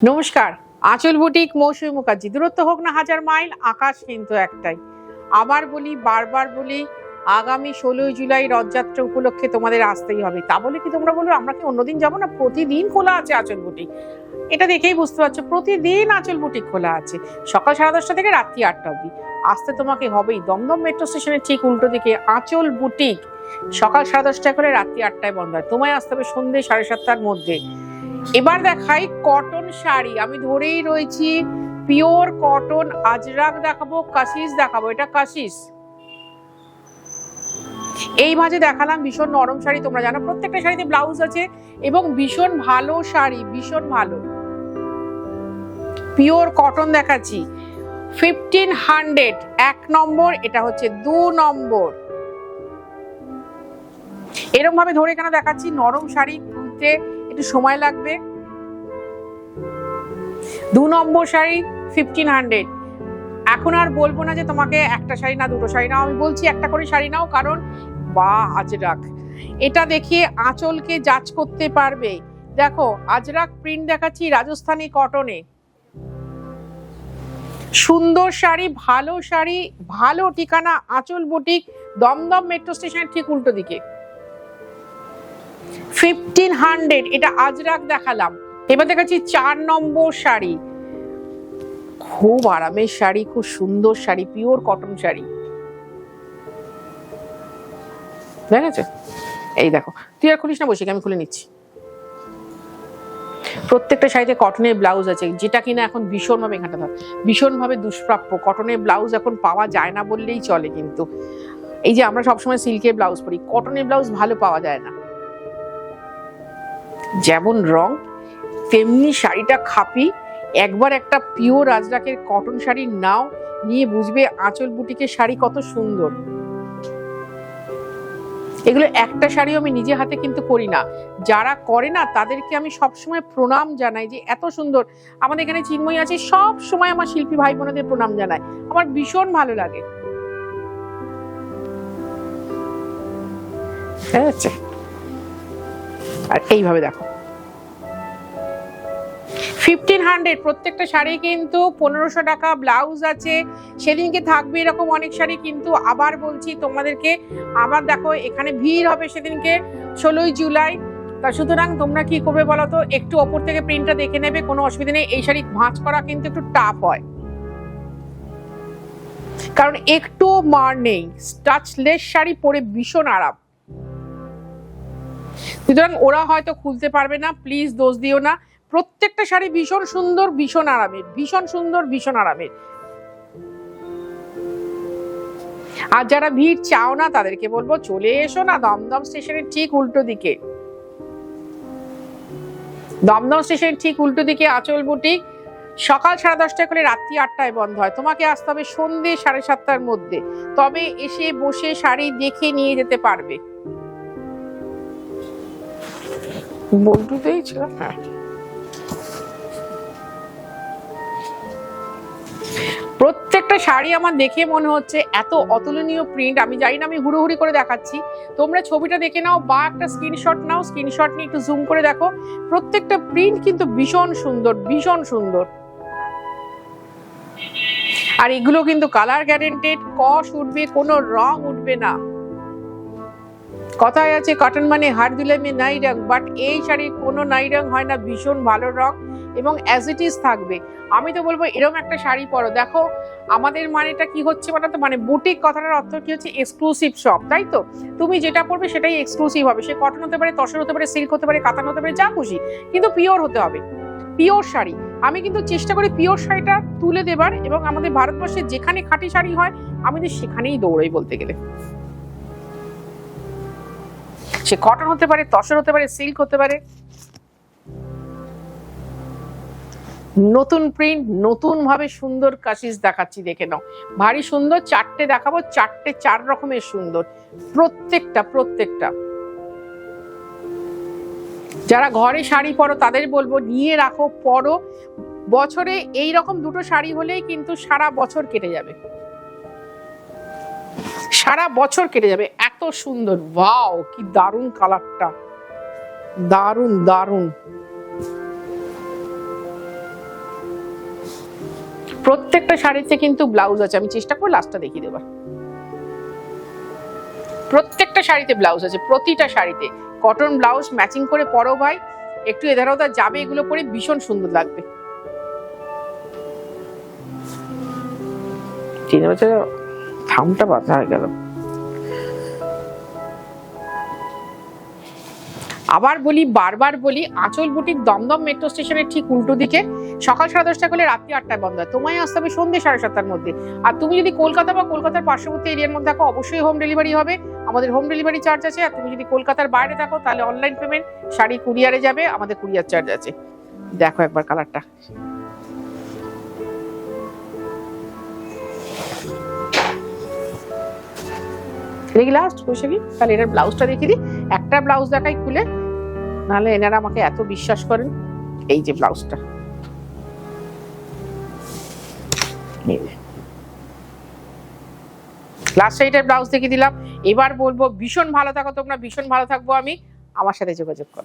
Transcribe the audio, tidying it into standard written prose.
নমস্কার, আঁচল বুটিক মৌসুমী মুখার্জি। দূরত্ব হোক না 1000 মাইল, আকাশ কিন্তু একটাই। আবার বলি, বারবার বলি, আগামী 16ই জুলাই রথযাত্রা উপলক্ষে তোমাদের আসতেই হবে। তা বলে কি তোমরা বলবে আমরা কি অন্যদিন যাবো না? প্রতিদিন খোলা আছে আঁচল বুটিক। এটা দেখেই বুঝতে পারছো, প্রতিদিন আঁচল বুটিক খোলা আছে, সকাল 10:30 থেকে রাত্রি 8টা অবধি। আসতে তোমাকে হবেই। দমদম মেট্রো স্টেশনের ঠিক উল্টো দিকে আঁচল বুটিক। সকাল 10:30 করে রাত্রি 8টায় বন্ধ হয়। তোমায় আসতে হবে সন্ধ্যে 7:30টার মধ্যে। এবার দেখাই কটন শাড়ি। আমি ধরেই রয়েছি, পিওর কটন আজরাক দেখাবো, কাশিস দেখাবো। এটা কাশিস। এই মাঝে দেখালাম ভীষণ নরম শাড়ি। তোমরা জানো প্রত্যেকটা শাড়িতে ব্লাউজ আছে এবং ভীষণ ভালো শাড়ি, ভীষণ ভালো পিওর কটন দেখাচ্ছি। 1500 1 নম্বর, এটা হচ্ছে 2 নম্বর। এরকম ভাবে ধরে কেন দেখাচ্ছি? নরম শাড়ি খুলতে একটু সময় লাগবে। 2 নম্বর শাড়ি 1500। এখন আর বলবো না যে তোমাকে একটা শাড়ি না দুটো শাড়ি নাও, আমি বলছি একটা করে শাড়ি নাও, কারণ বা আজরাক এটা দেখিয়ে আঁচলকে জাজ করতে পারবে। দেখো আজরাক প্রিন্ট দেখাচ্ছি রাজস্থানী কটনে। সুন্দর শাড়ি, ভালো শাড়ি, ভালো ঠিকানা আঁচল বুটিক, দমদম মেট্রো স্টেশনের ঠিক উল্টো দিকে। 1500, এটা আজরাক দেখালাম। এবার দেখাচ্ছি 4 নম্বর শাড়ি। খুব আরামের শাড়ি, খুব সুন্দর শাড়ি, পিওর কটন শাড়ি। দেখেছো? এই দেখো, তুই আর খুলিস না, বসে আমি খুলে নিচ্ছি। প্রত্যেকটা শাড়িতে কটনের ব্লাউজ আছে, যেটা কিনা এখন ভীষণভাবে ভীষণভাবে দুষ্প্রাপ্য। কটনের ব্লাউজ এখন পাওয়া যায় না বললেই চলে। কিন্তু এই যে আমরা সবসময় সিল্কের ব্লাউজ পরি, কটনের ব্লাউজ ভালো পাওয়া যায় না। যেমন রং তেমনি শাড়িটা খাপি। একবার একটা পিওর আজরাকের কটন শাড়ি নাও, নিয়ে বুঝবে আঁচল বুটিকের শাড়ি কত সুন্দর। এগুলো একটা শাড়ি আমি নিজে হাতে কিন্তু করি না, যারা করে না তাদেরকে আমি সবসময় প্রণাম জানাই যে এত সুন্দর। আমাদের এখানে চিন্ময়ী আছে, সব সময় আমার শিল্পী ভাই বোনদের প্রণাম জানাই, আমার ভীষণ ভালো লাগে। আর এইভাবে দেখো 1500, প্রত্যেকটা শাড়ি কিন্তু 1500 টাকা। ব্লাউজ আছে, সেদিনকে থাকবে এরকম অনেক শাড়ি। কিন্তু আবার বলছি তোমাদেরকে, আবার দেখো এখানে ভিড় হবে সেদিনকে 16ই জুলাই। তা সুতরাং তোমরা কি করবে বলো তো, একটু ওপর থেকে প্রিন্টটা দেখে নেবে, কোনো অসুবিধা নেই। এই শাড়ি ভাঁজ করা কিন্তু একটু টাফ হয়, কারণ একটু মার নেই। টাচলেস শাড়ি পরে ভীষণ আরাম। সুতরাং ওরা হয়তো খুলতে পারবে না, প্লিজ দোষ দিও না। প্রত্যেকটা শাড়ি ভীষণ সুন্দর, ভীষণ আরামের, ভীষণ সুন্দর, ভীষণ আরামের। আর যারা ভিড় চাও না তাদেরকে বলবো চলে এসো না দমদম স্টেশনের ঠিক উল্টো দিকে। দমদম স্টেশনের ঠিক উল্টো দিকে আঁচল বুটিক। সকাল 10:30 করে রাত্রি 8টায় বন্ধ হয়। তোমাকে আসতে হবে সন্ধ্যে 7:30টার মধ্যে, তবে এসে বসে শাড়ি দেখে নিয়ে যেতে পারবে। বল্টুতেই ছিল। হ্যাঁ, প্রত্যেকটা শাড়ি আমার দেখে মনে হচ্ছে এত অতুলনীয় প্রিন্ট। আমি জানি না, আমি হুড়োহুড়ি করে দেখাচ্ছি, তোমরা ছবিটা দেখে নাও বা একটা স্ক্রিনশট নাও, স্ক্রিনশট নিয়ে একটু জুম করে দেখো। প্রত্যেকটা প্রিন্ট কিন্তু ভীষণ সুন্দর, ভীষণ সুন্দর। আর এগুলো কিন্তু কালার গ্যারেন্টেড, কস উঠবে, কোনো রং উঠবে না। কথায় আছে কটন মানে হার দিলে মে নাই রং, বাট এই শাড়ির কোনো নাই রং হয় না, ভীষণ ভালো রং এবং অ্যাজ ইট ইজ থাকবে। আমি তো বলবো এরকম একটা শাড়ি পরো। দেখো আমাদের মানেটা কি হচ্ছে বলো তো, মানে বুটিক কথাটার অর্থ কি হচ্ছে? এক্সক্লুসিভ শপ, তাই তো? তুমি যেটা পরবে সেটাই এক্সক্লুসিভ হবে। সে কটন হতে পারে, তসর হতে পারে, সিল্ক হতে পারে, কাতান হতে পারে, যা খুশি, কিন্তু পিওর হতে হবে। পিওর শাড়ি। আমি কিন্তু চেষ্টা করি পিওর শাড়িটা তুলে দেবার, এবং আমাদের ভারতবর্ষে যেখানে খাঁটি শাড়ি হয় আমি তো সেখানেই দৌড়াই বলতে গেলে। সে কটন হতে পারে, তসর হতে পারে, সিল্ক হতে পারে। নতুন প্রিন্ট, নতুন ভাবে সুন্দর কাশিস দেখাচ্ছি, দেখে নাও। ভারী সুন্দর। 4টে দেখাবো, 4টে 4 রকমের সুন্দর। প্রত্যেকটা যারা ঘরে শাড়ি পরো তাদের বলবো নিয়ে রাখো, পরো। বছরে এই রকম দুটো শাড়ি হলেই কিন্তু সারা বছর কেটে যাবে, সারা বছর কেটে যাবে। এত সুন্দর। ওয়াও, কি দারুণ কালারটা, দারুণ দারুণ। প্রত্যেকটা শাড়িতে কিন্তু ব্লাউজ আছে, আমি চেষ্টা করে লাস্টটা দেখিয়ে দেবো। প্রত্যেকটা শাড়িতে ব্লাউজ আছে, প্রতিটা শাড়িতে কটন ব্লাউজ ম্যাচিং করে পরো ভাই, একটু এধার ওধার যাবে, এগুলো পরে ভীষণ সুন্দর লাগবে। থামটা বাঁধা হয়ে গেল। আবার বলি, বারবার বলি, আঁচল বুটিক দমদম মেট্রো স্টেশনের ঠিক উল্টো দিকে, সকাল 10:30 করলে রাত্রি 8টায় বন্ধ হয়। তোমায় আসতে হবে সন্ধ্যে 7:30-র মধ্যে। আর তুমি যদি কলকাতা বা কলকাতার পার্শ্ববর্তী এরিয়ার মধ্যে থাকো, অবশ্যই হোম ডেলিভারি হবে, আমাদের হোম ডেলিভারি চার্জ আছে। আর তুমি যদি কলকাতার বাইরে থাকো তাহলে অনলাইন পেমেন্ট, শাড়ি কুরিয়ারে যাবে, আমাদের কুরিয়ার চার্জ আছে। দেখো একবার কালারটা, দেখি লাস্ট বৈশাখী। তাহলে এটার ব্লাউজটা দেখিয়ে দিই, একটা ব্লাউজ দেখাই খুলে, নাহলে এনারা আমাকে এত বিশ্বাস করেন। এই যে ব্লাউজটা, লাস্ট সাইডের ব্লাউজ দেখিয়ে দিলাম। এবার বলবো ভীষণ ভালো থাকো তোমরা, ভীষণ ভালো থাকবো আমি, আমার সাথে যোগাযোগ করো।